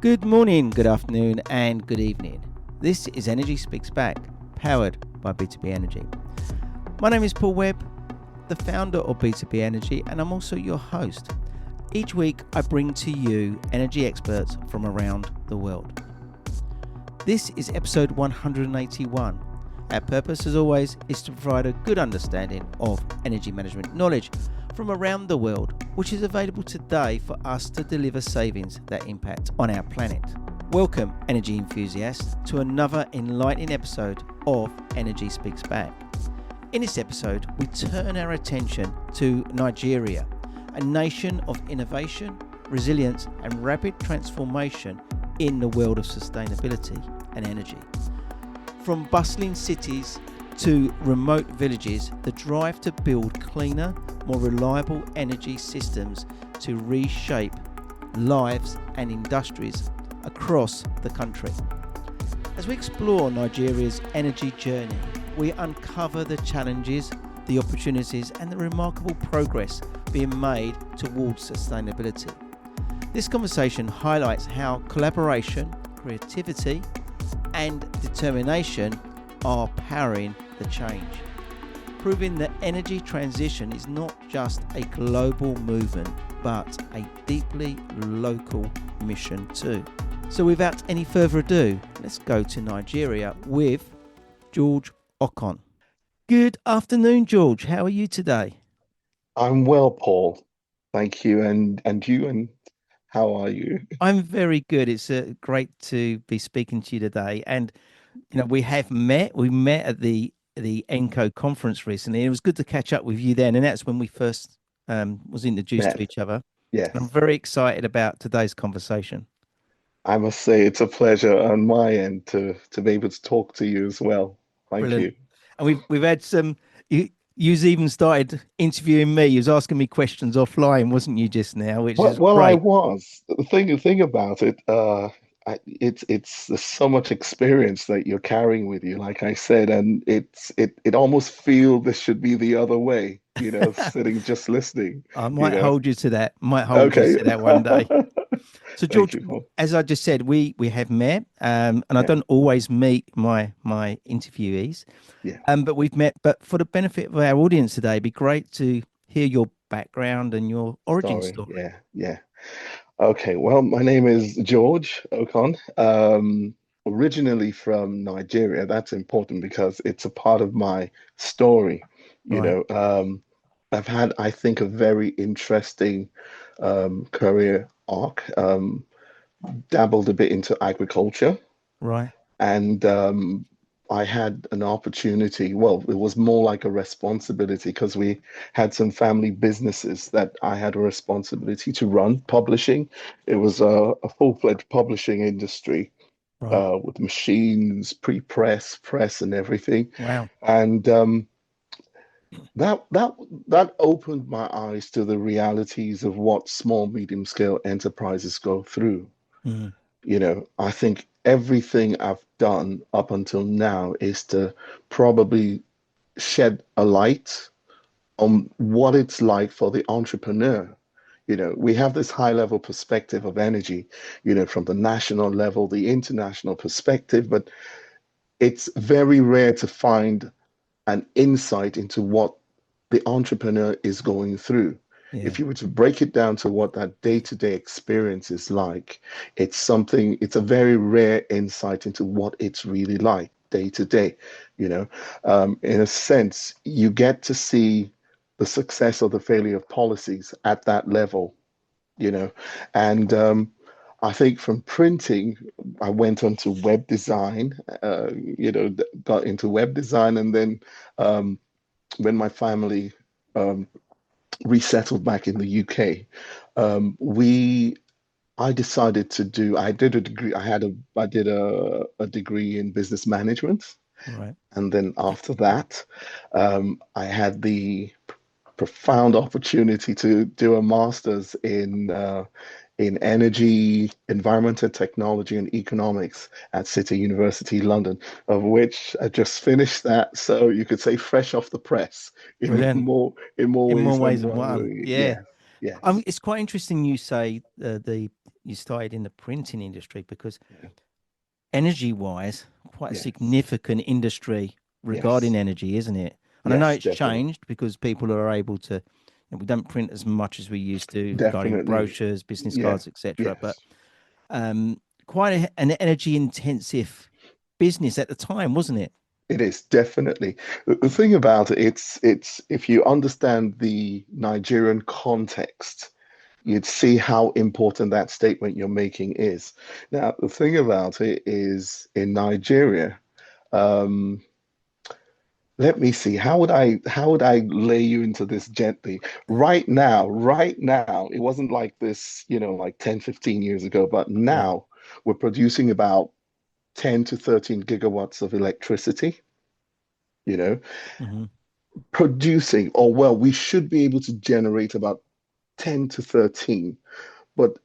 Good morning, good afternoon, and good evening. This is Energy Speaks Back, powered by B2B Energy. My name is Paul Webb, the founder of B2B Energy, and I'm also your host. Each week, I bring to you energy experts from around the world. This is episode 181. Our purpose, as always, is to provide a good understanding of energy management knowledge from around the world, which is available today for us to deliver savings that impact on our planet. Welcome, energy enthusiasts, to another enlightening episode of Energy Speaks Back. In this episode, we turn our attention to Nigeria, a nation of innovation, resilience, and rapid transformation in the world of sustainability and energy. From bustling cities to remote villages, the drive to build cleaner, more reliable energy systems to reshape lives and industries across the country. As we explore Nigeria's energy journey, we uncover the challenges, the opportunities, and the remarkable progress being made towards sustainability. This conversation highlights how collaboration, creativity, and determination are powering the change, proving that energy transition is not just a global movement, but a deeply local mission too. So without any further ado, let's go to Nigeria with George Okon. Good afternoon, George. How are you today? I'm well, Paul. Thank you. And you, and how are you? I'm very good. It's great to be speaking to you today. And we have met. We met at the ENCO conference recently. It was good to catch up with you then, and that's when we first was introduced to Matt, each other. I'm yes. very excited about today's conversation. I must say it's a pleasure on my end to be able to talk to you as well. Thank Brilliant. you. And we've had some. You've even started interviewing me. You was asking me questions offline, wasn't you, just now? Which Well, is well, I great. was. The thing about it, it's there's so much experience that you're carrying with you, like I said, and it almost feel this should be the other way, sitting just listening, I you might know. hold you to that. Might hold you Okay. to that one day. So Thank George, you, Paul. as I just said, we have met, and I Yeah, don't always meet my interviewees, yeah. but we've met. But for the benefit of our audience today, it'd be great to hear your background and your origin Story. story. Yeah, yeah. Okay, well, my name is George Okon. Originally from Nigeria. That's important because it's a part of my story. You Right, know, I've had, I think, a very interesting career arc. Dabbled a bit into agriculture, right, and I had an opportunity. Well, it was more like a responsibility because we had some family businesses that I had a responsibility to run, publishing. It was a full-fledged publishing industry right. with machines, pre-press, press, and everything. Wow. And that opened my eyes to the realities of what small, medium-scale enterprises go through. Mm, I think everything I've done up until now is to probably shed a light on what it's like for the entrepreneur. We have this high level perspective of energy, from the national level, the international perspective, but it's very rare to find an insight into what the entrepreneur is going through. yeah. If you were to break it down to what that day-to-day experience is like, it's a very rare insight into what it's really like day to day. You know, in a sense, you get to see the success or the failure of policies at that level, you know, and I think from printing, I went on to web design, got into web design, and then um, when my family um, resettled back in the UK, we I decided to do. I did a degree. I did a degree in business management, Right. and then after that, I had the profound opportunity to do a master's in energy, environmental technology, and economics at City University London, of which I just finished that. So you could say fresh off the press in Brilliant. more In more ways than ways than one. one. Really. Yeah. Yes, yes, It's quite interesting you say the you started in the printing industry because Yeah. energy wise, quite a Yes. significant industry regarding Yes. energy, isn't it? And I know Yes, it's definitely. changed because people are able to, we don't print as much as we used to regarding Definitely. brochures, business Yeah. cards, etc. But Yes. quite an energy intensive business at the time, wasn't it? It is definitely. The thing about it, it's if you understand the Nigerian context, you'd see how important that statement you're making is. Now, the thing about it is in Nigeria, um, let me see, how would I lay you into this gently? Right now, it wasn't like this, like 10, 15 years ago, but Yeah. now we're producing about 10 to 13 gigawatts of electricity, you know, Hmm. producing, or well, we should be able to generate about 10 to 13. But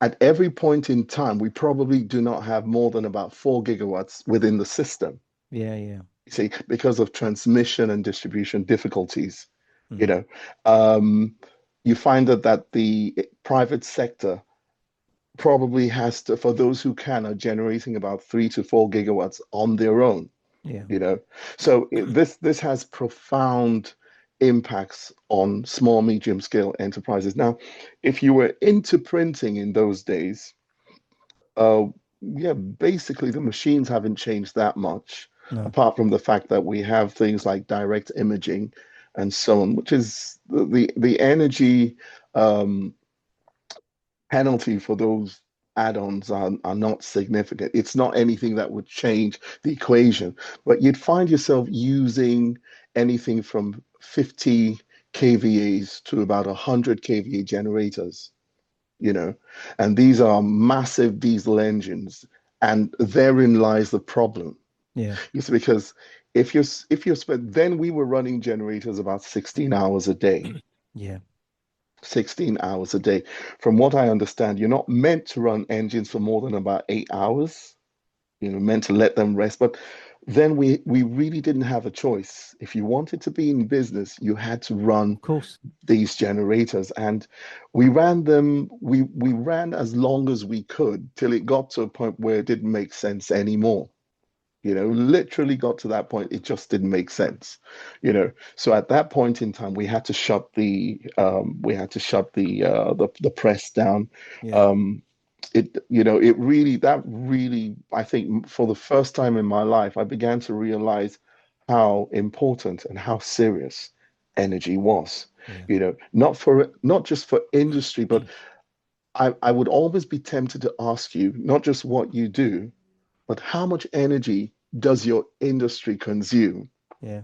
at every point in time, we probably do not have more than about 4 gigawatts within the system. Yeah. Yeah. You see, because of transmission and distribution difficulties, you Hmm. know, um, you find that the private sector probably has to, for those who can, are generating about 3 to 4 gigawatts on their own. Yeah. you know so this has profound impacts on small medium scale enterprises. Now, if you were into printing in those days, uh yeah, basically the machines haven't changed that much, No. apart from the fact that we have things like direct imaging and so on, which is the energy um penalty for those add-ons are not significant. It's not anything that would change the equation, but you'd find yourself using anything from 50 kVAs to about 100 kVA generators, you know, and these are massive diesel engines, and therein lies the problem. Yeah. It's because if you're spent, then we were running generators about 16 hours a day. Yeah. 16 hours a day. From what I understand, you're not meant to run engines for more than about 8 hours, meant to let them rest. But then we really didn't have a choice. If you wanted to be in business, you had to run Of course. these generators. And we ran as long as we could till it got to a point where it didn't make sense anymore. Literally got to that point. It just didn't make sense. So at that point in time, we had to shut the press down. Yeah. Um, it really, I think for the first time in my life, I began to realize how important and how serious energy was. Yeah. Not just for industry, but I would always be tempted to ask you not just what you do, but how much energy does your industry consume? Yeah.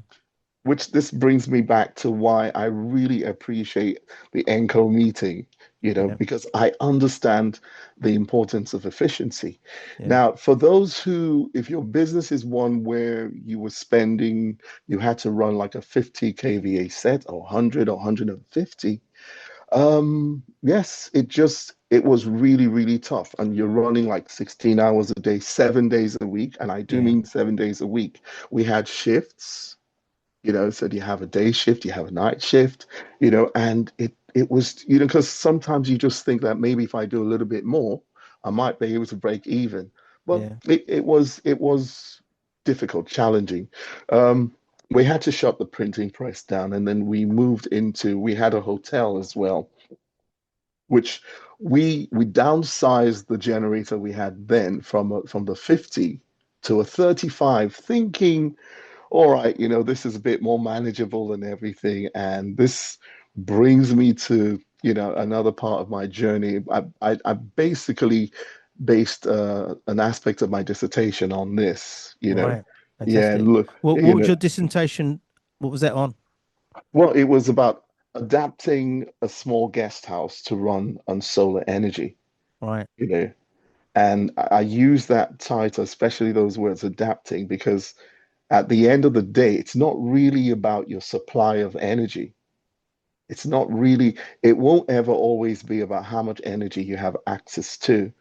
Which this brings me back to why I really appreciate the ENCO meeting, Yeah. because I understand the importance of efficiency. Yeah. Now, for those who, if your business is one where you had to run like a 50 kVA set or 100 or 150, yes, it was really, really tough. And you're running like 16 hours a day, 7 days a week. And I do Yeah. mean 7 days a week. We had shifts, so you have a day shift, you have a night shift, and it was, because sometimes you just think that maybe if I do a little bit more, I might be able to break even. But Yeah. it was difficult, challenging. Um, we had to shut the printing press down, and then we had a hotel as well, which we downsized the generator we had then from the 50 to a 35, thinking, all right, this is a bit more manageable and everything. And this brings me to, another part of my journey. I basically based an aspect of my dissertation on this. Right. Yeah, Fantastic. look, What was your dissertation? What was that on? well, it was about adapting a small guest house to run on solar energy, Right. you know. And I use that title, especially those words adapting, because at the end of the day, it's not really about your supply of energy. It's not really, it won't ever always be about how much energy you have access to.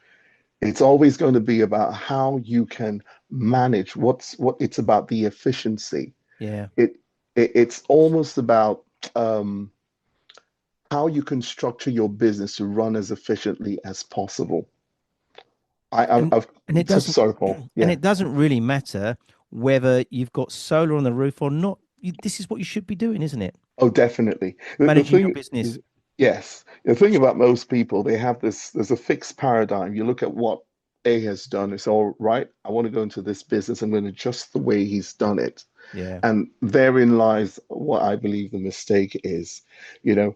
It's always going to be about how you can manage what it's about the efficiency. Yeah. It, it's almost about um, how you can structure your business to run as efficiently as possible. I've And it so doesn't sorry, Paul. and Yeah. it doesn't really matter whether you've got solar on the roof or not. This is what you should be doing, isn't it? Oh, definitely. The Managing your thing business. is, yes, the thing about most people, they have this, there's a fixed paradigm. You look at what A has done, it's all right. I want to go into this business. I'm going to adjust the way he's done it. Yeah, And therein lies what I believe the mistake is. You know,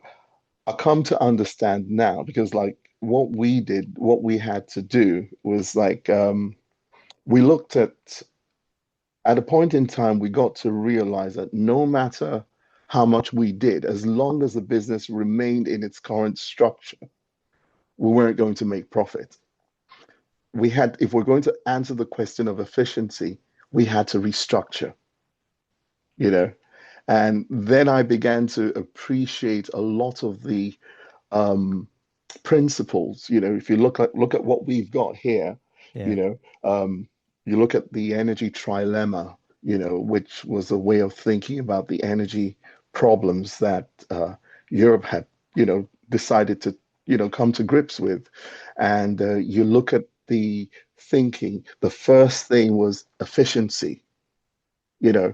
I come to understand now because like what we did, what we had to do was like we looked at a point in time, we got to realize that no matter how much we did, as long as the business remained in its current structure, we weren't going to make profit. We had, if we're going to answer the question of efficiency, we had to restructure, you know. And then I began to appreciate a lot of the um, principles. You know, if you look at what we've got here, you yeah, know, you look at the energy trilemma, you know, which was a way of thinking about the energy problems that Europe had, you know, decided to, you know, come to grips with. And you look at the thinking, the first thing was efficiency, you know.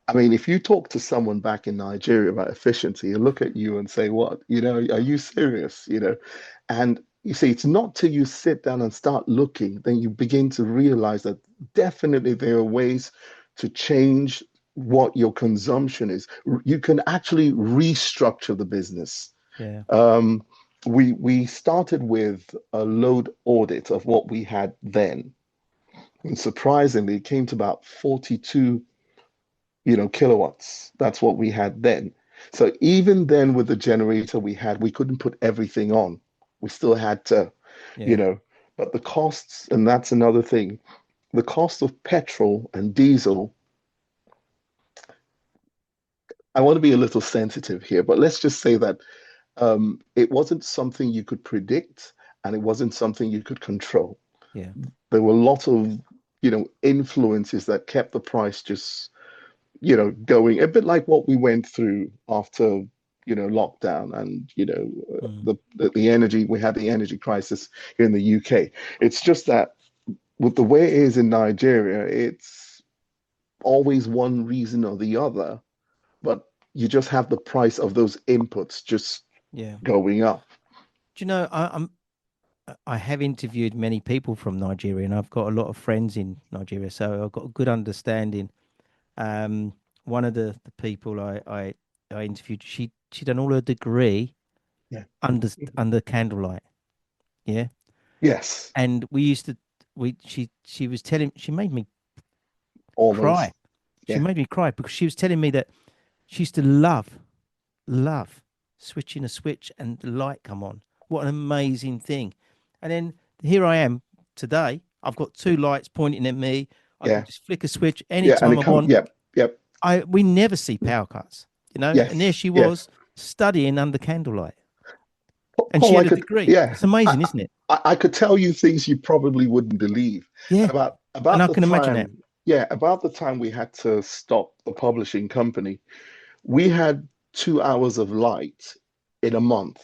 I mean, if you talk to someone back in Nigeria about efficiency, he'll look at you and say, "What? You know, are you serious?" You know, and you see, it's not till you sit down and start looking, then you begin to realize that definitely there are ways to change what your consumption is. You can actually restructure the business. yeah. Um, we started with a load audit of what we had then, and surprisingly, it came to about 42 kilowatts. That's what we had then. So even then with the generator we had, we couldn't put everything on. We still had to, you Yeah. know, but the costs, and that's another thing, the cost of petrol and diesel, I want to be a little sensitive here, but let's just say that it wasn't something you could predict and it wasn't something you could control. Yeah. There were a lot of, influences that kept the price just going a bit like what we went through after, lockdown and, Mm. the energy, we had the energy crisis here in the UK. It's just that with the way it is in Nigeria, it's always one reason or the other, but you just have the price of those inputs just Yeah. going up. Do you know, I have interviewed many people from Nigeria, and I've got a lot of friends in Nigeria, so I've got a good understanding. One of the people I interviewed, she done all her degree Yeah. under candlelight. Yeah, Yes, and we used to she was telling she made me cry. almost. She Yeah, made me cry because she was telling me that she used to love switching a switch and the light come on. What an amazing thing! And then here I am today. I've got two lights pointing at me. I can yeah, just flick a switch yeah. And anytime it I come. want. Yep, yep. We never see power cuts, you know. And there Yes, she yes. was studying under candlelight, and she Paul, I had a could, degree. yeah, It's amazing, isn't it? I could tell you things you probably wouldn't believe. Yeah, And about and about I the can imagine that. time, yeah, about the time we had to stop the publishing company, we had 2 hours of light in a month.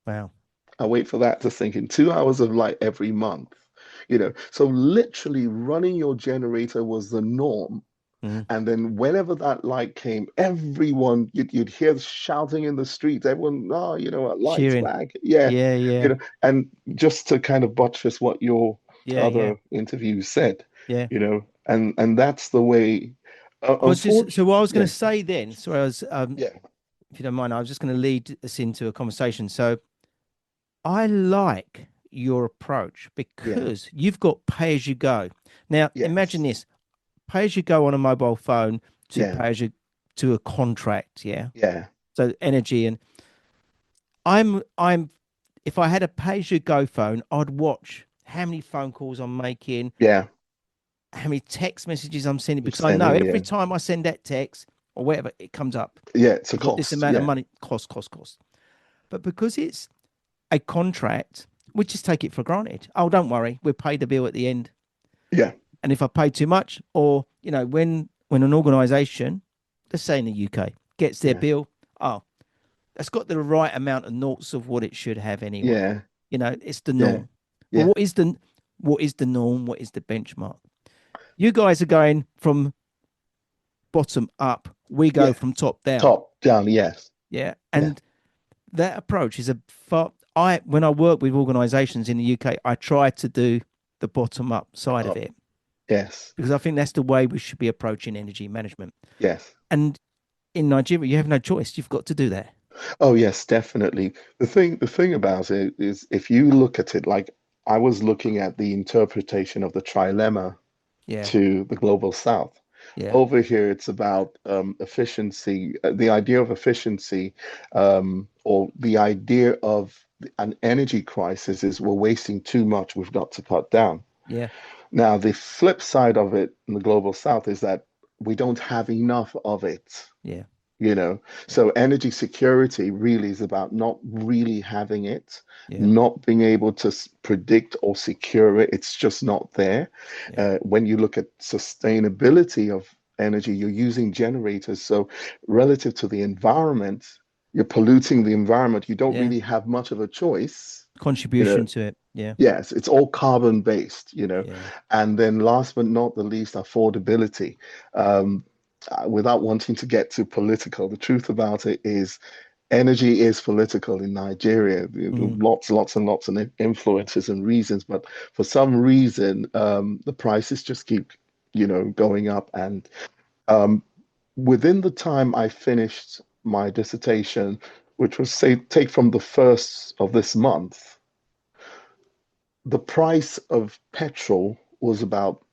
Wow. I wait for that to sink in. 2 hours of light every month. So literally running your generator was the norm. Mm. And then whenever that light came, everyone you'd hear shouting in the streets. Everyone, oh, lights Cheering. back. Yeah, Yeah, yeah, and just to kind of buttress what your yeah, yeah, other interviews said, yeah. and that's the way. I was just so Unfortunately, what I was going yeah, to say then. Sorry, I was yeah, if you don't mind, I was just going to lead us into a conversation. So I like your approach yeah, because you've got pay as you go. Now, imagine yes, this: pay as you go on a mobile phone to yeah, pay as you to a contract. Yeah. yeah, So energy and I'm if I had a pay as you go phone, I'd watch how many phone calls I'm making, yeah. how many text messages I'm sending, You're because I know sending, every yeah, time I send that text or whatever, it comes up. yeah. It's a You've got this cost. amount of Yeah, money, cost. But because it's a contract, we just take it for granted. Oh, don't worry, we'll pay the bill at the end. yeah, And if I pay too much, or when an organisation, let's say in the UK, gets their yeah, bill, oh, that's got the right amount of noughts of what it should have anyway. Yeah. It's the Yeah. norm. But Yeah. what is the norm? What is the benchmark? You guys are going from bottom up. We go Yeah. from top down. Top down. Yes. Yeah. Yeah. And that approach is a far I when I work with organizations in the UK, I try to do the bottom up side of Up. it Yes. because I think that's the way we should be approaching energy management. Yes. And in Nigeria, you have no choice. You've got to do that. Oh, yes, definitely. The thing about it is, if you look at it, like I was looking at the interpretation of the trilemma Yeah. to the global south. Yeah. Over here, it's about efficiency, the idea of efficiency, or the idea of an energy crisis is we're wasting too much, we've got to cut down. Yeah. Now, the flip side of it in the global south is that we don't have enough of it. Yeah. you know Yeah. so energy security really is about not really having it, Yeah. not being able to predict or secure it. It's just not there. Yeah. When you look at sustainability of energy, you're using generators, so relative to the environment, you're polluting the environment. You don't Yeah. really have much of a choice. you know Contribution to it. Yeah. yes, it's all carbon based. Yeah. And then last but not the least, affordability. um, Without wanting to get too political, the truth about it is energy is political in Nigeria. Mm. Lots and lots of influences and reasons, but for some reason, the prices just keep, going up. And um, within the time I finished my dissertation, which was say take from the first of this month, the price of petrol was about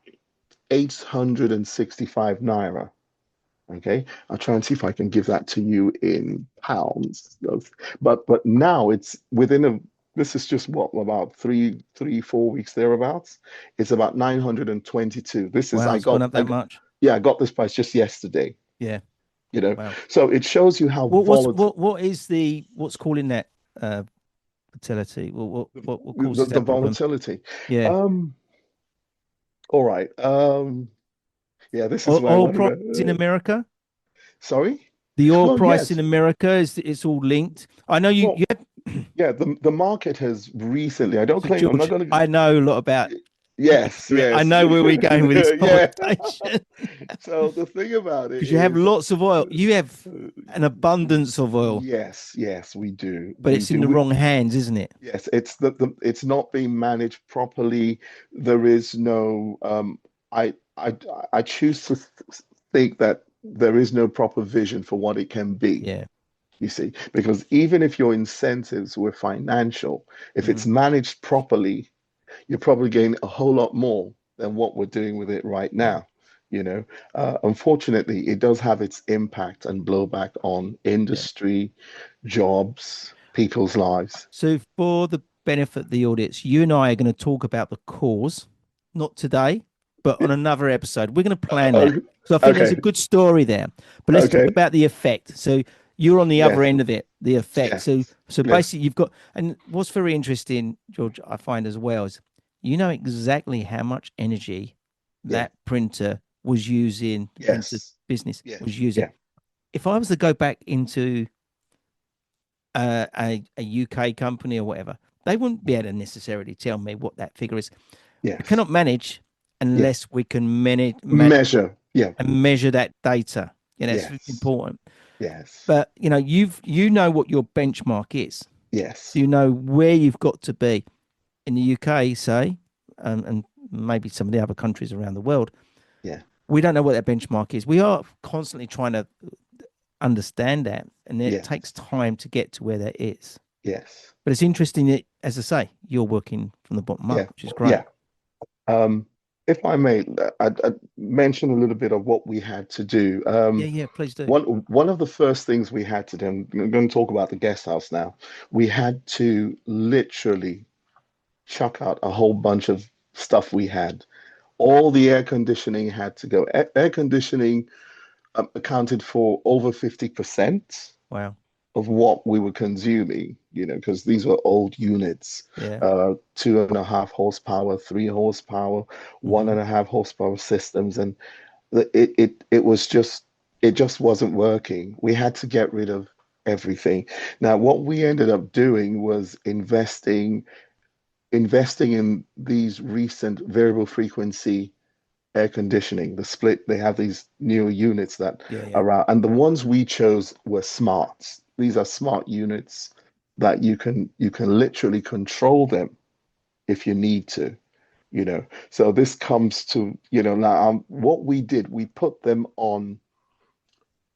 865 naira. Okay, I'll try and see if I can give that to you in pounds. But now it's within a. This is just what, about 4 weeks thereabouts. It's about 922. This is Wow. It's gone up that much. yeah, I got this price just yesterday. Yeah. You know, Wow. so it shows you how What's volatile what is what's calling that fertility? What causes the that problem? volatility. Yeah. Um, all right. Yeah, this is where I Oil wanted prices in to. America. Sorry. The oil Well, price in yes. America is it's all linked. I know you. Well, You have, yeah. The market has recently. I don't so claim. I'm not George, going to. I know a lot about Yes, I yes. know where we're going with this Yeah. conversation So the thing about it because you have is, lots of oil. You have an abundance of oil, yes, yes, we do. but We it's in do. the wrong hands, isn't it? Yes, it's not being managed properly. There is no I I choose to think that there is no proper vision for what it can be. Yeah. You see, because even if your incentives were financial, if it's Mm, managed properly, you're probably getting a whole lot more than what we're doing with it right yeah. now. Unfortunately, it does have its impact and blowback on Yeah. industry, jobs, people's lives. So for the benefit of the audience, you and I are going to talk about the cause, not today, but on another episode. We're going to plan that. Oh, So I think there's a okay, good story there. But let's talk okay, about the effect. So you're on the other yes, end of it, the effect. yes, So yes, basically you've got, and what's very interesting, George, I find as well is you know exactly how much energy yeah, that printer was using, the printer yes, business yes, was using. yeah, If I was to go back into a UK company or whatever, they wouldn't be able to necessarily tell me what that figure is. We yes, cannot manage yeah. unless we can manage Measure, yeah, and measure that data. It's yes, important. yes, But you know what your benchmark is, so yes, you know where you've got to be in the UK, say, and maybe some of the other countries around the world. yeah, We don't know what that benchmark is. We are constantly trying to understand that, and it yes, takes time to get to where that is. yes, But it's interesting that, as I say, you're working from the bottom up, yeah, which is great. yeah. Um, if I may, I'd mention a little bit of what we had to do. Yeah, yeah, please do. One of the first things we had to do, I'm going to talk about the guest house now. We had to literally chuck out a whole bunch of stuff we had. All the air conditioning had to go. Air conditioning accounted for over 50% Wow. of what we were consuming, because these were old units, Yeah. 2.5 horsepower, 3 horsepower, one Hmm. and a half horsepower systems, and it just wasn't working. We had to get rid of. everything. Now, what we ended up doing was investing in these recent variable frequency air conditioning, the split. They have these new units that Yeah, yeah, are out, and the ones we chose were smarts. These are smart units that you can literally control them if you need to, you know. So this comes to, now what we did, we put them on.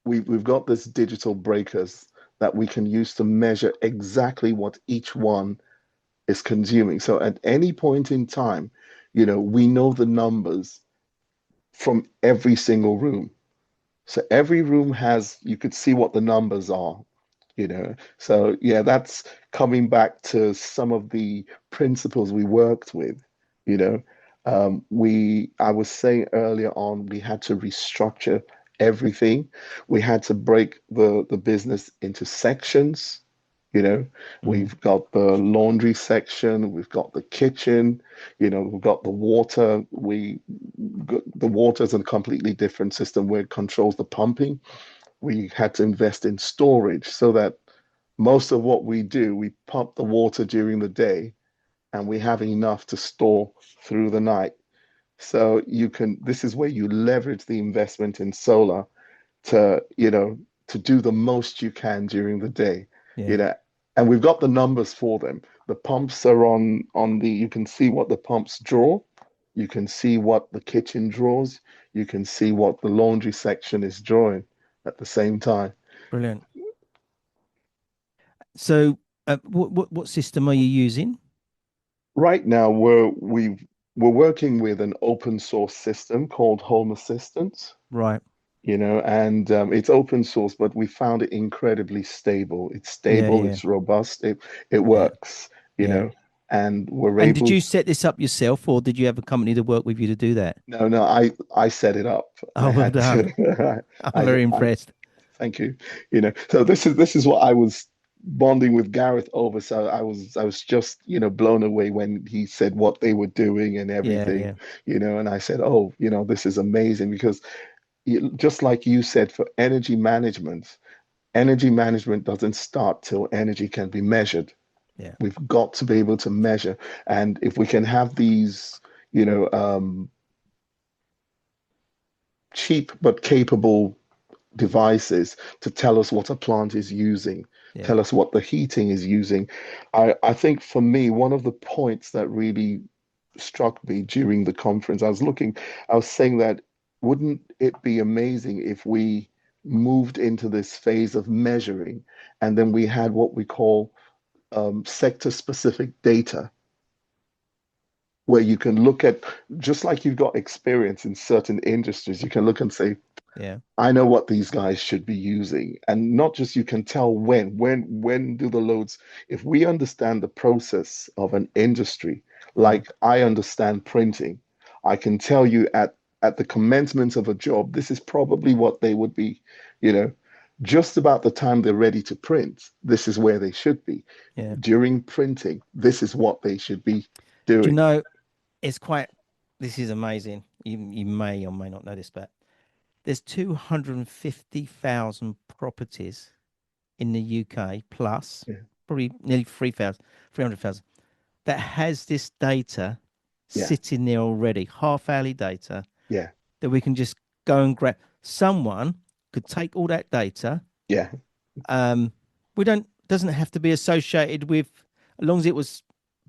We've got this digital breakers that we can use to measure exactly what each one is consuming. So at any point in time, we know the numbers from every single room. So every room you could see what the numbers are. So yeah, that's coming back to some of the principles we worked with, you know. I was saying earlier on, we had to restructure everything. We had to break the business into sections. You know, mm, we've got the laundry section, we've got the kitchen, we've got the water. The water is a completely different system where it controls the pumping. We had to invest in storage so that most of what we do, we pump the water during the day and we have enough to store through the night. So this is where you leverage the investment in solar to, to do the most you can during the day, you yeah. know, and we've got the numbers for them. The pumps are you can see what the pumps draw. You can see what the kitchen draws. You can see what the laundry section is drawing at the same time. Brilliant. So, what system are you using? Right now, we're working with an open source system called Home Assistant, Right. and it's open source, but we found it incredibly stable. It's Yeah, stable, yeah, it's robust, it yeah, works, yeah. and we're And did able. you set this up yourself, or did you have a company to work with you to do that? No, no, I set it up. I Oh, well had done. to. I'm I, very I impressed. Thank you. So this is what I was bonding with Gareth over. So I was just, blown away when he said what they were doing and Yeah, everything, yeah, and I said, oh, this is amazing because just like you said, for energy management doesn't start till energy can be measured. yeah, We've got to be able to measure. And if we can have these, you know, cheap but capable devices to tell us what a plant is using, yeah, tell us what the heating is using. I think for me, one of the points that really struck me during the conference, I was saying that wouldn't it be amazing if we moved into this phase of measuring and then we had what we call sector specific data where you can look at, just like you've got experience in certain industries, you can look and say, yeah, I know what these guys should be using. And not just you can tell when do the loads, if we understand the process of an industry, mm, like I understand printing, I can tell you at the commencement of a job, this is probably what they would be, you know, just about the time they're ready to print, this is where they should be. yeah. During printing, this is what they should be Do you doing. know, it's quite, this is amazing. You may or may not know this, but there's 250,000 properties in the UK plus, Yeah, probably nearly 300,000 that has this data yeah, sitting there already, half hourly data yeah, that we can just go and grab. Someone could take all that data. yeah, Um, we don't doesn't have to be associated with, as long as it was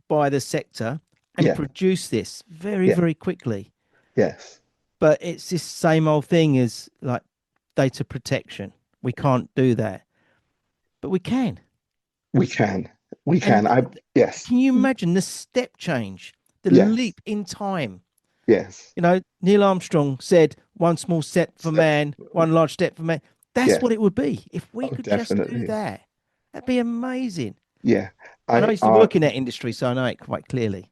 by the sector, and yeah, produce this very, yeah, very quickly. yes. But it's this same old thing as like data protection. We can't do that, but we can. We can. We can. And Yes. can you imagine the step change, the Yes. leap in time? Yes. You know, Neil Armstrong said, one small step for Step. man, one large step for man. That's Yeah. what it would be if we Oh, could just do definitely. that. That'd be amazing. Yeah. And I I, used to work in that industry, so I know it quite clearly.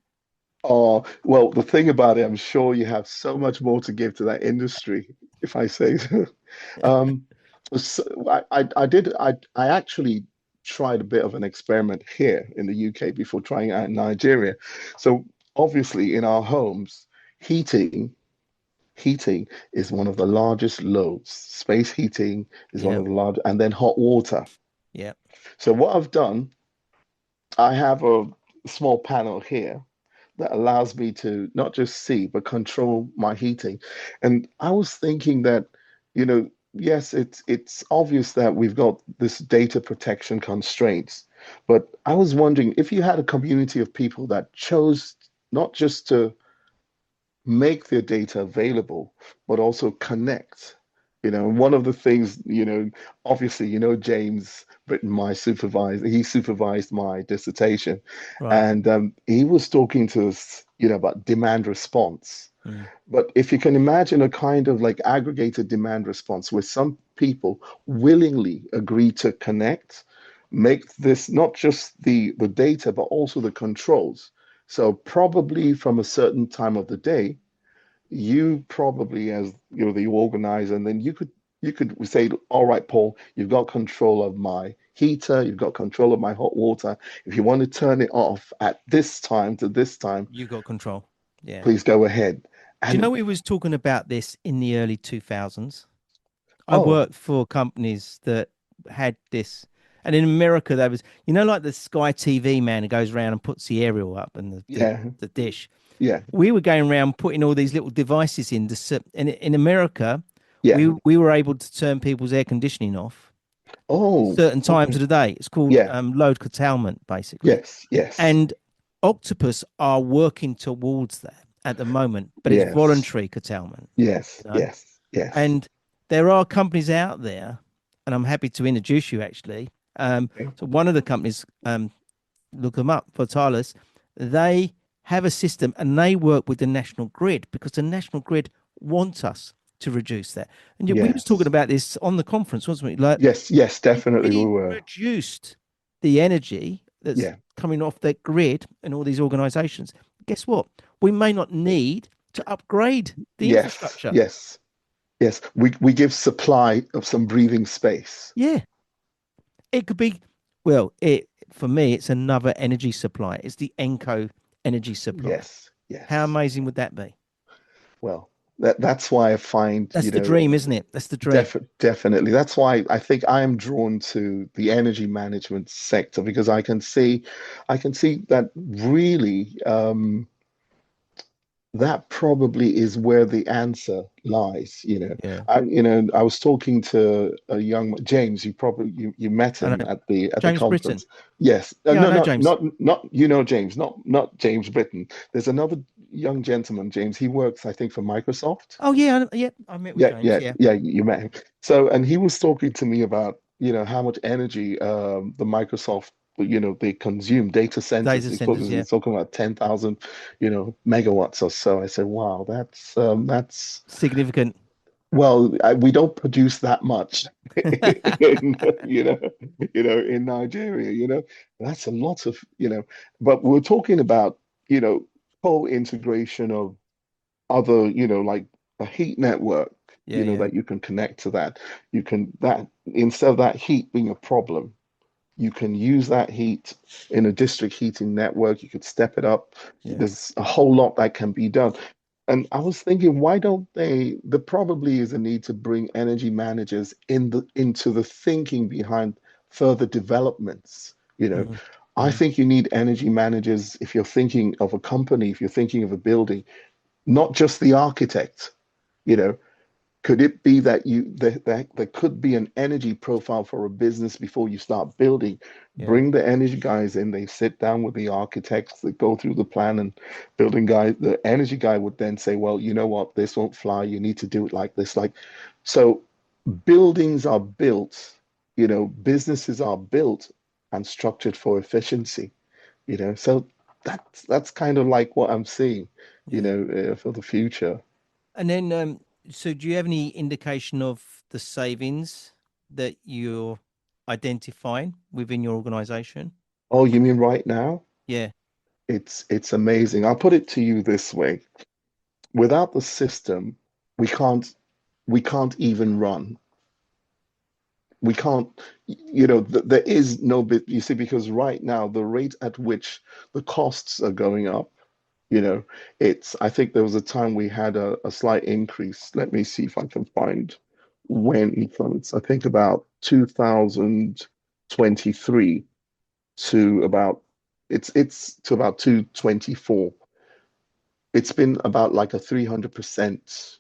well, the thing about it, I'm sure you have so much more to give to that industry, if I say so. Um, so I actually tried a bit of an experiment here in the UK before trying it out in Nigeria. So obviously in our homes, heating heating is one of the largest loads. Space heating is one Yeah, of the large, and then hot water. Yeah. So what I've done, I have a small panel here that allows me to not just see, but control my heating. And I was thinking that, yes, it's obvious that we've got this data protection constraints, but I was wondering if you had a community of people that chose not just to make their data available, but also connect. One of the things, obviously, James Britton, my supervisor, he supervised my dissertation, Right. and he was talking to us, about demand response. Mm. But if you can imagine a kind of like aggregated demand response where some people willingly agree to connect, make this not just the data, but also the controls. So probably from a certain time of the day, you probably as the organizer, and then you could say, all right, Paul, you've got control of my heater, you've got control of my hot water. If you want to turn it off at this time to this time, You got control. Yeah. please go ahead. Do you And know we was talking about this in the early 2000s? I oh, worked for companies that had this. And in America, there was, like the Sky TV man who goes around and puts the aerial up and yeah, the dish. yeah, We were going around putting all these little devices in. And in America, yeah. we were able to turn people's air conditioning off Oh, certain times okay. of the day. It's called Yeah, load curtailment, basically. yes, yes, And Octopus are working towards that at the moment, but it's yes, voluntary curtailment, yes, you know. yes, yes. And there are companies out there, and I'm happy to introduce you actually. Okay. So one of the companies, look them up, Vitalis, they have a system and they work with the national grid because the national grid wants us to reduce that. And we was talking Yes, about this on the conference, wasn't we? Like, yes, yes, if definitely we we were. reduced the energy that's Yeah, coming off that grid and all these organizations, guess what? We may not need to upgrade the yes, infrastructure. yes, yes. We give supply of some breathing space. Yeah. It could be, well, it for me, it's another energy supply. It's the Enco energy supply. Yes, How yes. amazing would that be? Well, that's why I find, That's the dream, isn't it? That's the dream. definitely. That's why I think I am drawn to the energy management sector because I can see that really. That probably is where the answer lies. Yeah. I was talking to a young James. You met I him know. at the James Britton. conference. Yes. Yeah, I No, know not James. not not James, not James Britton. There's another young gentleman, James. He works, I think, for Microsoft. Oh, yeah. Yeah. I met with Yeah, James. yeah, Yeah. yeah. You met him. So, and he was talking to me about, how much energy the Microsoft, they consume data centers. Data centers. Yeah. He's talking about 10,000, megawatts or so. I said, wow, that's Significant. well, we don't produce that much in, in Nigeria. That's a lot of, but we're talking about, co-integration of other, like a heat network, Yeah. Yeah. that you can connect to that. You can that instead of that heat being a problem, you can use that heat in a district heating network. You could step it up. Yeah. There's a whole lot that can be done. And I was thinking, why don't they? There probably is a need to bring energy managers into the thinking behind further developments. Hmm. I Hmm. think you need energy managers if you're thinking of a company, if you're thinking of a building, not just the architect. You know, could it be that there could be an energy profile for a business before you start building? Yeah. Bring the energy guys in, they sit down with the architects, they go through the plan and building guy, the energy guy would then say, well, you know what, this won't fly, you need to do it like this. So buildings are built, businesses are built and structured for efficiency, so that's kind of like what I'm seeing, Yeah. for the future. And then, so do you have any indication of the savings that you're identifying within your organization? Oh, you mean right now? Yeah. It's amazing. I'll put it to you this way. Without the system, we can't we can't even run. We can't, there is no bit, you see, because right now the rate at which the costs are going up, you know, I think there was a time we had a slight increase. Let me see if I can find when it was. I think about 2000. 23 to about it's to about 224. It's been about like a 300%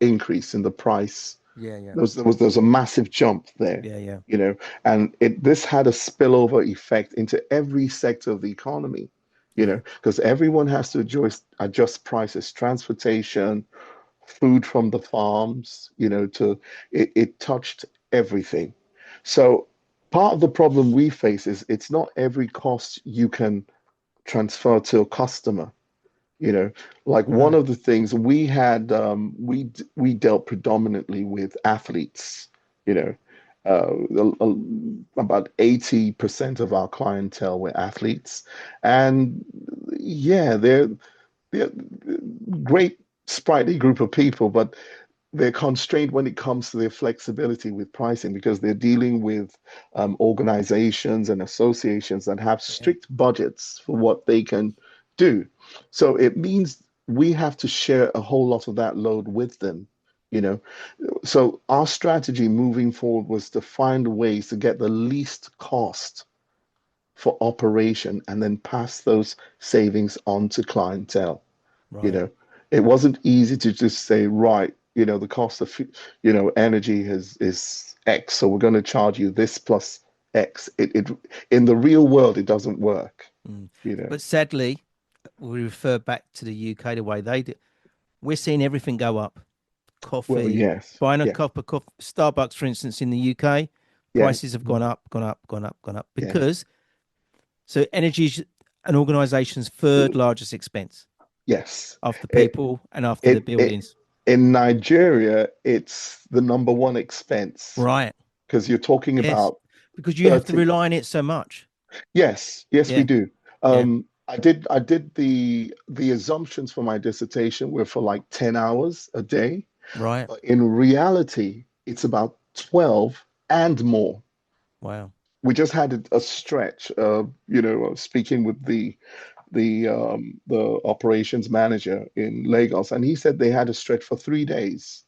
increase in the price. Yeah, yeah, There was a massive jump there, yeah, yeah, you know, and this had a spillover effect into every sector of the economy, yeah, because everyone has to adjust prices, transportation, food from the farms, to it touched everything. So part of the problem we face is it's not every cost you can transfer to a customer. You know, like one no, of the things we had, we dealt predominantly with athletes. You know, about 80% of our clientele were athletes, and yeah, they're a great sprightly group of people, but they're constrained when it comes to their flexibility with pricing because they're dealing with organizations and associations that have yeah, strict budgets for what they can do. So it means we have to share a whole lot of that load with them, you know. So our strategy moving forward was to find ways to get the least cost for operation and then pass those savings on to clientele. you right. know it wasn't easy to just say, right, the cost of energy is X, so we're going to charge you this plus X. It in the real world it doesn't work. Mm. you know But sadly, we refer back to the UK the way they do. We're seeing everything go up. well, Coffee, yes, buying a yes, cup of coffee, Starbucks, for instance, in the UK, yes, prices have gone up, gone up, gone up, gone up yes, because so energy is an organization's third largest expense yes. after it people and after the it buildings. in Nigeria it's the number one expense Right. because you're talking Yes. about Because you have to 30. rely on it so much. Yes, yes, we Yeah. do. Yeah. I did the assumptions for my dissertation were for like 10 hours a day, Right. but in reality, it's about 12 and more. Wow. We just had a stretch, speaking with the operations manager in Lagos, and he said they had a stretch for 3 days.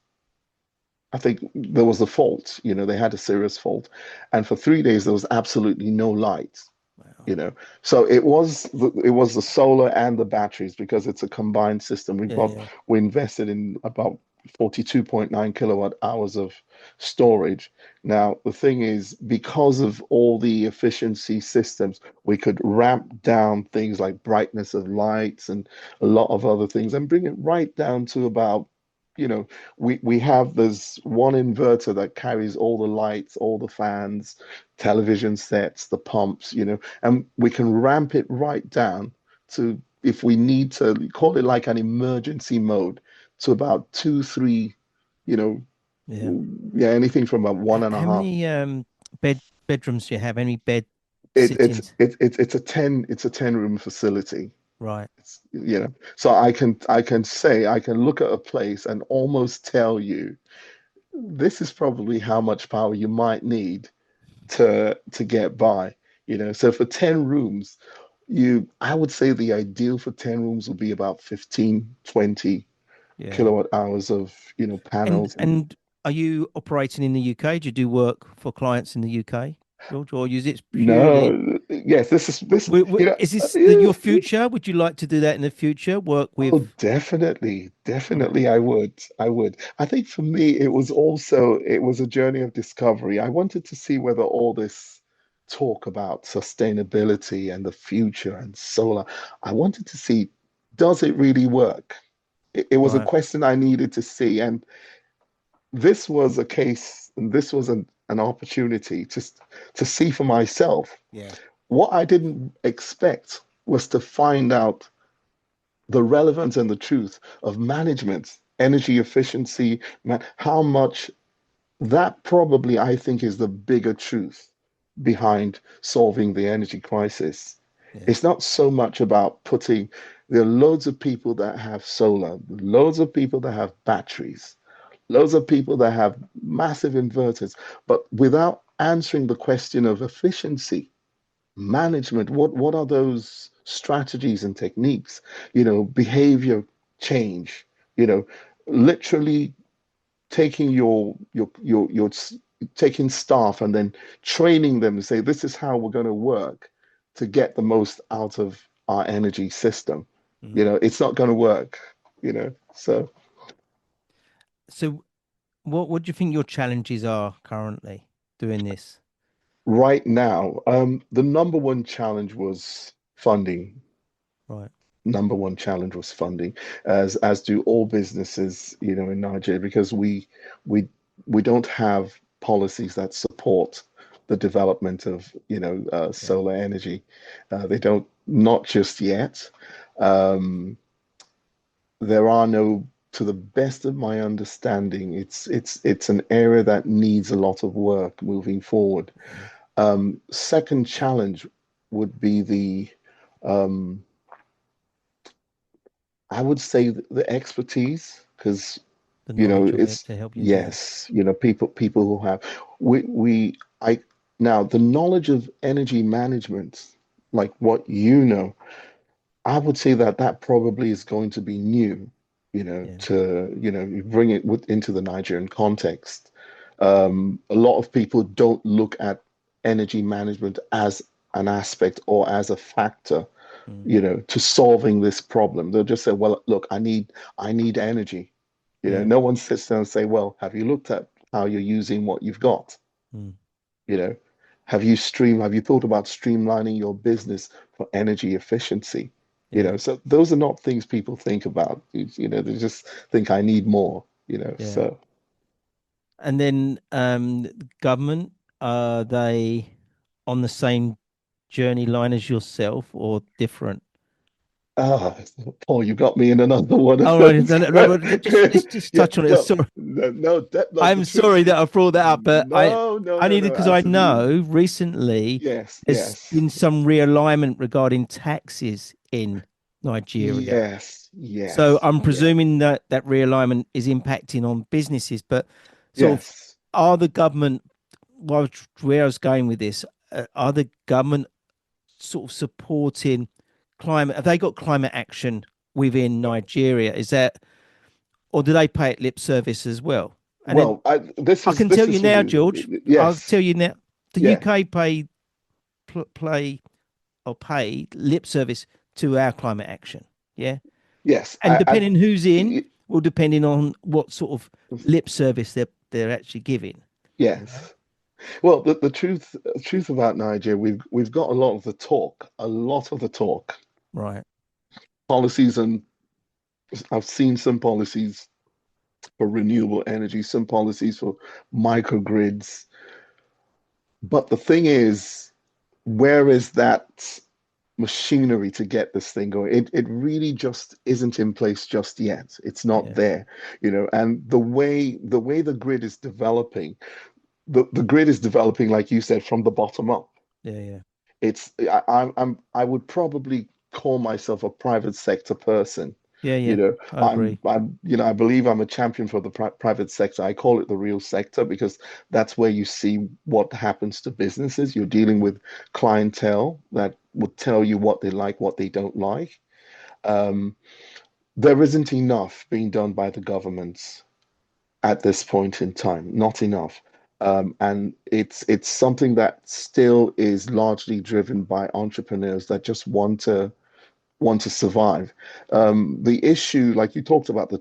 I think there was a fault, they had a serious fault, and for 3 days there was absolutely no light. Wow. you know so it was the solar and the batteries because it's a combined system. Yeah. Yeah. We invested in about 42.9 kilowatt hours of storage. Now the thing is, because of all the efficiency systems, we could ramp down things like brightness of lights and a lot of other things and bring it right down to about, we have this one inverter that carries all the lights, all the fans, television sets, the pumps, and we can ramp it right down to, if we need to, call it like an emergency mode, to about two, three, you know, Yeah. yeah, anything from about one and a How half. many bedrooms do you have? How many bed It, it's sittings? it, it, it's a 10 room facility. Right. So I can look at a place and almost tell you this is probably how much power you might need to get by. So for 10 rooms, I would say the ideal for 10 rooms would be about 15, 20 Yeah. kilowatt hours of, And panels. And and are you operating in the UK? Do you do work for clients in the UK, George, or is it purely? no, yes, this is this, Is this your yeah, future? Would you like to do that in the future? Work oh, with? definitely, Yeah. definitely, I would. I think for me, it was a journey of discovery. I wanted to see whether all this talk about sustainability and the future and solar, I wanted to see, does it really work? It was a Right. question I needed to see, and this was a case, and this was an opportunity to see for myself. Yeah. What I didn't expect was to find out the relevance and the truth of management, energy efficiency, how much that probably I think is the bigger truth behind solving the energy crisis. Yeah. It's not so much about putting, there are loads of people that have solar, loads of people that have batteries, loads of people that have massive inverters, but without answering the question of efficiency, management, what are those strategies and techniques, behavior change, you know, literally taking taking staff and then training them to say, this is how we're going to work to get the most out of our energy system. Mm. It's not going to work, So So what do you think your challenges are currently doing this? right now, the number one challenge was funding. Right. Number one challenge was funding, as do all businesses, in Nigeria, because we we don't have policies that support the development of, Yeah. solar energy. They don't, not just yet. Um, there are no, to the best of my understanding, it's an area that needs a lot of work moving forward. Yeah. Second challenge would be um, I would say the expertise, because The knowledge of it it's, to help you do it. yes, people who have, we I now the knowledge of energy management, like what I would say that that probably is going to be new, Yeah. you bring it into the Nigerian context. A lot of people don't look at energy management as an aspect or as a factor, Mm. to solving this problem. They'll just say, well, look, I need energy. Yeah. No one sits down and say, well, have you looked at how you're using what you've got? Mm. You know, have you thought about streamlining your business for energy efficiency? Yeah. So those are not things people think about. They just think I need more, Yeah. so And then government, are they on the same journey line as yourself or different? ah, Paul, you got me in another one of All right, those. no, no, no, but let's Yeah, touch on it. no, Sorry, no, no, no, the I'm truth. sorry that I brought that up, but No, no, I no, needed no, because I absolutely. know recently Yes, there's yes, been some realignment regarding taxes in Nigeria. yes, So yes, I'm yes, presuming that that realignment is impacting on businesses, but sort of yes. are the government, where I was going with this, are the government sort of supporting climate? Have they got climate action within Nigeria? Is that, or do they pay it lip service as well? And then Well, this I is can this tell you is now, George, I'll yes, tell you now, the yeah, UK play or pay lip service to our climate action. Yeah. yes. And depending who's in, Y- will depending on what sort of lip service they're actually giving. You know? yes. Well, the truth about Nigeria, we've got a lot of the talk, Right. policies, and I've seen some policies for renewable energy, some policies for microgrids. But the thing is, where is that machinery to get this thing going? It really just isn't in place just yet. It's not Yeah. there, and the way the grid is developing, the grid is developing, like you said, from the bottom up. Yeah. Yeah. I would probably call myself a private sector person. Yeah. Yeah. I agree. I believe I'm a champion for the private sector. I call it the real sector because that's where you see what happens to businesses. You're dealing Mm. with clientele that would tell you what they like, what they don't like. Um, there isn't enough being done by the governments at this point in time, not enough. And it's something that still is largely driven by entrepreneurs that just want to survive. Yeah. The issue, like you talked about the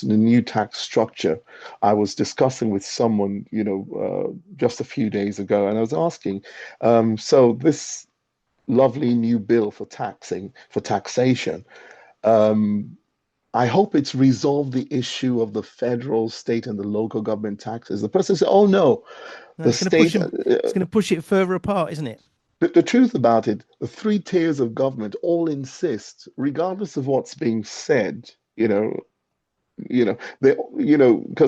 new tax structure, I was discussing with someone, just a few days ago, and I was asking, so this lovely new bill for taxation, um, I hope it's resolved the issue of the federal, state, and the local government taxes. The person said, "Oh no, No, the it's going to push state." them. It's going to push it further apart, isn't it? The truth about it, the three tiers of government all insist, regardless of what's being said, because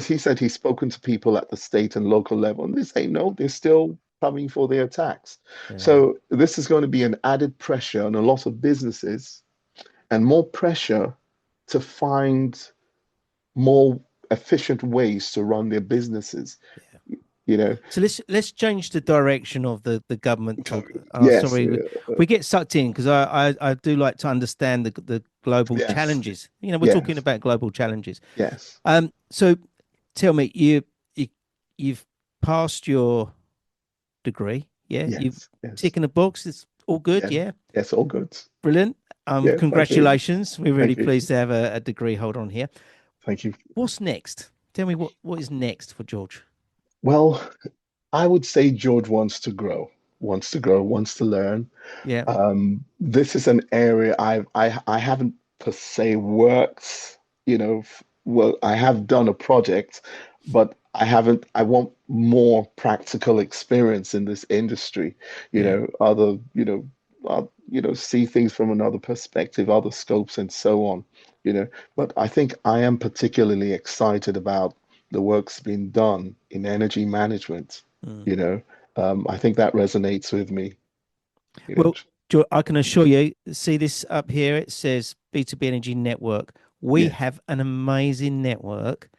he said he's spoken to people at the state and local level, and they say no, they're still coming for their tax. Yeah. So this is going to be an added pressure on a lot of businesses and more pressure to find more efficient ways to run their businesses, Yeah. you know. So let's change the direction of the government talk. Yes, Sorry, we get sucked in because I do like to understand the global yes, challenges. You know, we're talking yes, about global challenges. yes. So tell me, you you've passed your degree. Yeah, you've Yes, yes, ticking the box. It's all good. yeah, Yeah, yes, all good. brilliant. Yeah, thank you. Congratulations. We're really Thank you. pleased to have a degree holder on here. Thank you. What's next? Tell me what is next for George? Well, I would say George wants to grow, wants to grow, wants to learn. Yeah, This is an area I haven't per se worked, well, I have done a project, but I haven't, I want more practical experience in this industry, yeah. other, see things from another perspective, other scopes and so on, you know. But I think I am particularly excited about the work's been done in energy management, Mm. you know. I think that resonates with me, you know. Well, I can assure you, see this up here, it says B2B Energy Network. We Yes, have an amazing network.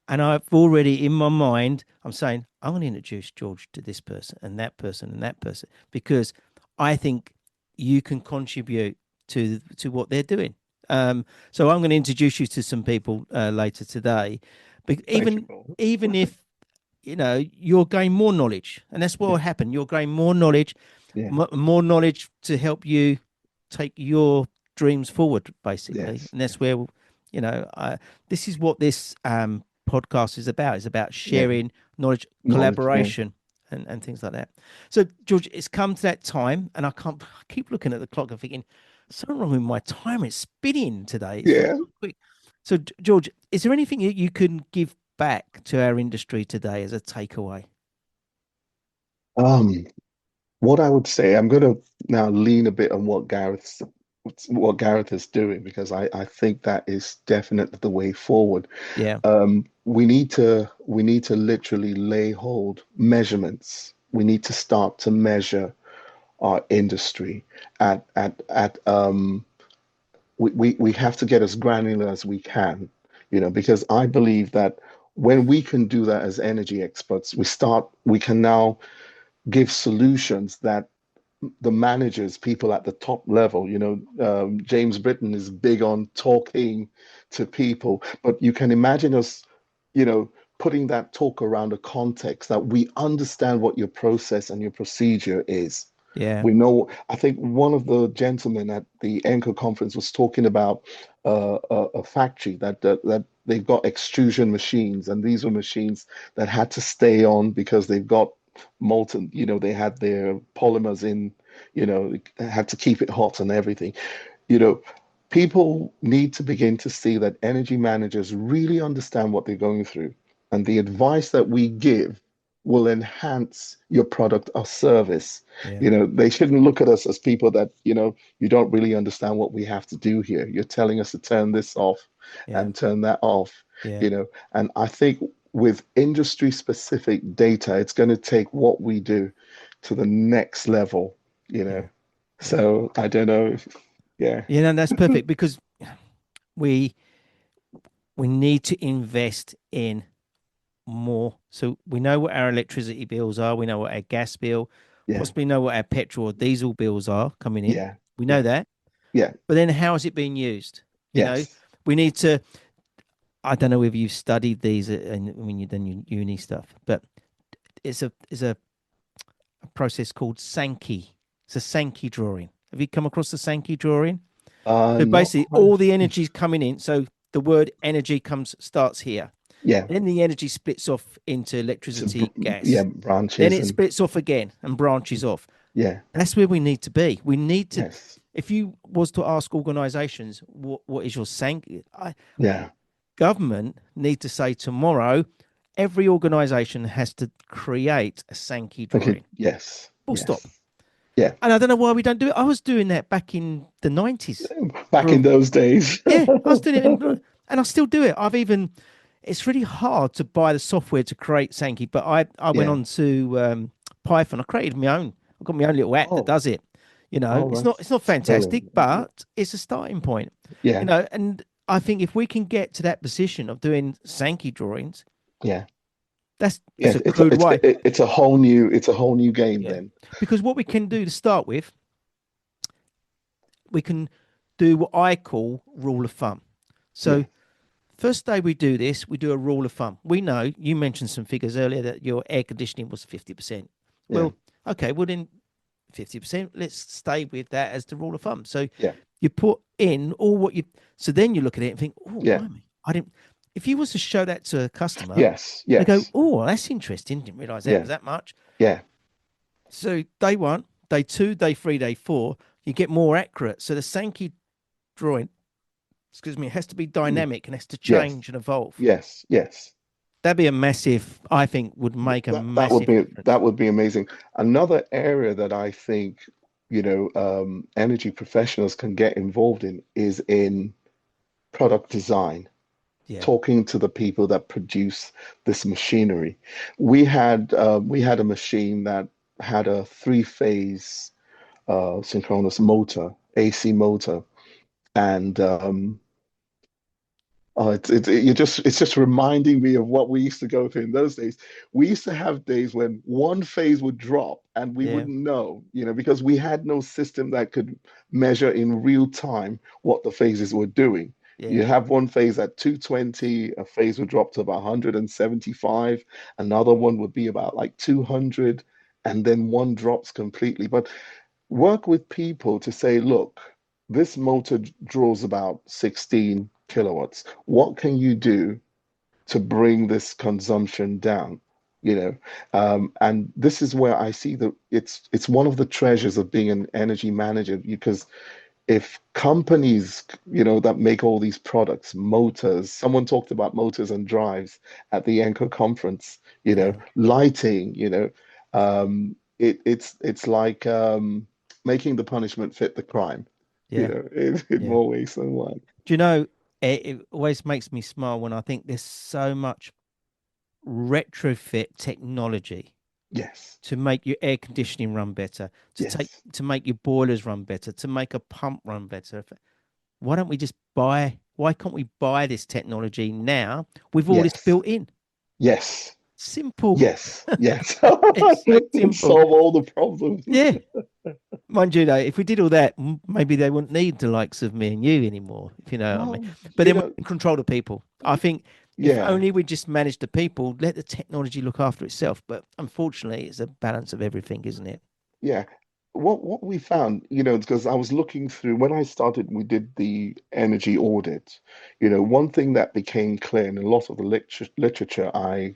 And I've already in my mind, I'm saying, I'm going to introduce George to this person and that person and that person because I think you can contribute to what they're doing. So I'm going to introduce you to some people later today. But thank you, even Paul. even if you'll gain more knowledge, and that's what will Yeah, happen. You'll gain more knowledge, yeah, more knowledge to help you take your dreams forward, basically. yes, And that's yes, where, this is what this podcast is about. It's about yeah, sharing knowledge, knowledge, yeah, collaboration, and things like that. So, George, it's come to that time, and I keep looking at the clock and thinking, something wrong with my timer. It's spinning today. It's gone yeah. so quick. So, George, is there anything that you can give back to our industry today as a takeaway? Um, what I would say, I'm going to now lean a bit on what Gareth is doing because I think that is definitely the way forward. Yeah, We need to literally lay hold measurements. We need to start to measure our industry at we have to get as granular as we can, because I believe that when we can do that as energy experts, we can now give solutions that the managers, people at the top level, James Britton is big on talking to people, but you can imagine us, you know, putting that talk around a context that we understand what your process and your procedure is. yeah, We know, I think one of the gentlemen at the ENCO conference was talking about a factory that they've got extrusion machines, and these were machines that had to stay on because they've got molten, they had their polymers in, had to keep it hot and everything. You know, People need to begin to see that energy managers really understand what they're going through, and the advice that we give will enhance your product or service. yeah, They shouldn't look at us as people that, you don't really understand what we have to do here. You're telling us to turn this off yeah, and turn that off, yeah, you know. And I think with industry specific data, it's going to take what we do to the next level, you know. yeah, yeah. So I don't know if, yeah. Yeah, no, that's perfect because we we need to invest in more. So we know what our electricity bills are. We know what our gas bill, Yeah, possibly know what our petrol or diesel bills are coming in. yeah, We know yeah, that. yeah, But then how is it being used? You know, yes. we need to, I don't know if you've studied these when you've done your uni stuff, but it's a process called Sankey. It's a Sankey drawing. Have you come across the Sankey drawing? So Not basically, quite. all the energy is coming in. So the word energy starts here. Yeah, Then the energy splits off into so electricity, yeah, gas. Then branches it and splits off again and branches off. yeah, That's where we need to be. We need to. yes, If you was to ask organisations, what is your Sankey? yeah. Government need to say tomorrow, every organisation has to create a Sankey Okay, drawing. yes, Full stop. yes, yeah. And I don't know why we don't do it. I was doing that back in the 90s. Back For in those days. Yeah, I was doing it, and I still do it. It's really hard to buy the software to create Sankey, but I went Yeah. on to Python. I created my own. I've got my own little app that Oh, does it. oh, It's not that's brilliant. fantastic, but it's a starting point. Yeah, And I think if we can get to that position of doing Sankey drawings, yeah, that's yeah. a crude way. It's a whole new game Yeah, then. because what we can do to start with, we can do what I call rule of thumb. So Yeah, first day we do this, we do a rule of thumb. We know, you mentioned some figures earlier that your air conditioning was 50%. Yeah. Well, okay, well then 50%, let's stay with that as the rule of thumb. So Yeah. you put in all what you, so then you look at it and think, oh, Yeah. blimey, I didn't, if you was to show that to a customer, Yes. they go, Yes. oh, that's interesting. Didn't realize that Yeah. was that much. Yeah. So day 1, day 2, day 3, day 4, you get more accurate. So the Sankey drawing, excuse me, has to be Mm. dynamic and has to Yes. change and evolve. Yes. Yes. That'd be a massive, I think, would make a That would massive be difference. amazing. Another area that I think, energy professionals can get involved in is in product design, Yeah, talking to the people that produce this machinery. We had a machine that had a three-phase synchronous motor, AC motor, and oh, it's just reminding me of what we used to go through in those days. We used to have days when one phase would drop and we yeah, wouldn't know, because we had no system that could measure in real time what the phases were doing. You yeah, have one phase at 220, a phase would drop to about 175, another one would be about like 200, and then one drops completely. But work with people to say, look, this motor draws about 16 kilowatts. What can you do to bring this consumption down? And this is where I see that it's one of the treasures of being an energy manager, because if companies, that make all these products, motors, someone talked about motors and drives at the Enco conference, yeah, lighting, it's like making the punishment fit the crime, yeah, in yeah. more ways than one. Do you know, it always makes me smile when I think there's so much retrofit technology Yes, to make your air conditioning run better, yes, to make your boilers run better, to make a pump run better. Why don't we just buy? Why can't we buy this technology now with all this yes, built in? yes, Simple. yes, yes. It's so simple. Solve all the problems. Yeah. Mind you, though, if we did all that, maybe they wouldn't need the likes of me and you anymore, if you know what I mean. Well, But then we can control the people. I think if yeah. only we just manage the people, let the technology look after itself. But unfortunately, it's a balance of everything, isn't it? Yeah. What we found, because I was looking through when I started, we did the energy audit. One thing that became clear in a lot of the literature I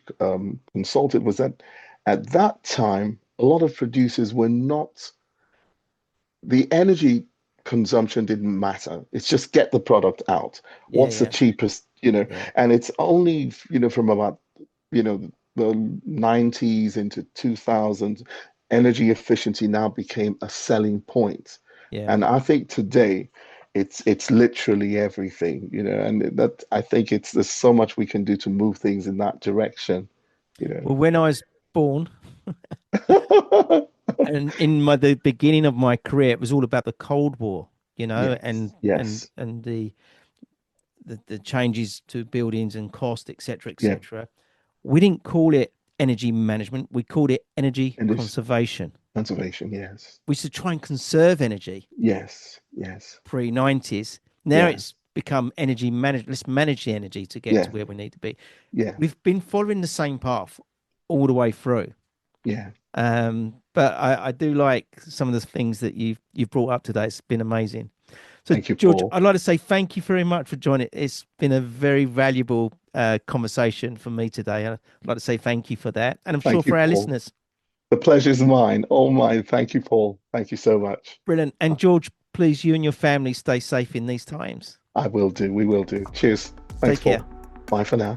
consulted was that at that time, a lot of producers were not, the energy consumption didn't matter. It's just get the product out. Yeah, What's the yeah, cheapest, yeah, and it's only, from about, the 90s into 2000, energy efficiency now became a selling point. yeah. And I think today it's literally everything, and that I think there's so much we can do to move things in that direction, you Well, when I was born know. and in the beginning of my career, it was all about the Cold War, Yes, yes, and the changes to buildings and cost, etc., yeah, etc. We didn't call it energy management. We called it energy and this conservation. conservation, yes, We should try and conserve energy yes, yes, pre-90s. Now yeah, it's become energy management. Let's manage the energy to get to yeah, where we need to be. yeah, We've been following the same path all the way through. yeah. But I do like some of the things that you've brought up today. It's been amazing. So, Thank you, George, Paul. I'd like to say thank you very much for joining. It's been a very valuable conversation for me today. I'd like to say thank you for that. And I'm sure Thank you, for our Paul. listeners. The pleasure's mine, all mine. Thank you, Paul. Thank you so much. Brilliant. And George, please, you and your family stay safe in these times. I will do. We will do. Cheers. Thanks, Take care. Paul. Bye for now.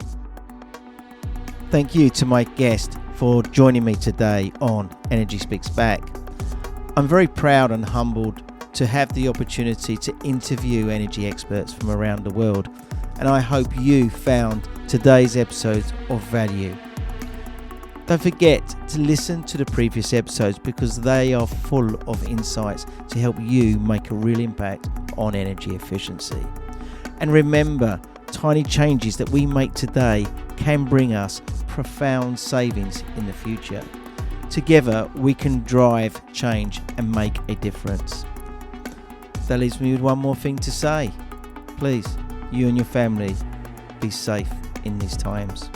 Thank you to my guest for joining me today on Energy Speaks Back. I'm very proud and humbled to have the opportunity to interview energy experts from around the world, and I hope you found today's episode of value. Don't forget to listen to the previous episodes because they are full of insights to help you make a real impact on energy efficiency. And remember, tiny changes that we make today can bring us profound savings in the future. Together, we can drive change and make a difference. That leaves me with one more thing to say. Please, you and your family, be safe in these times.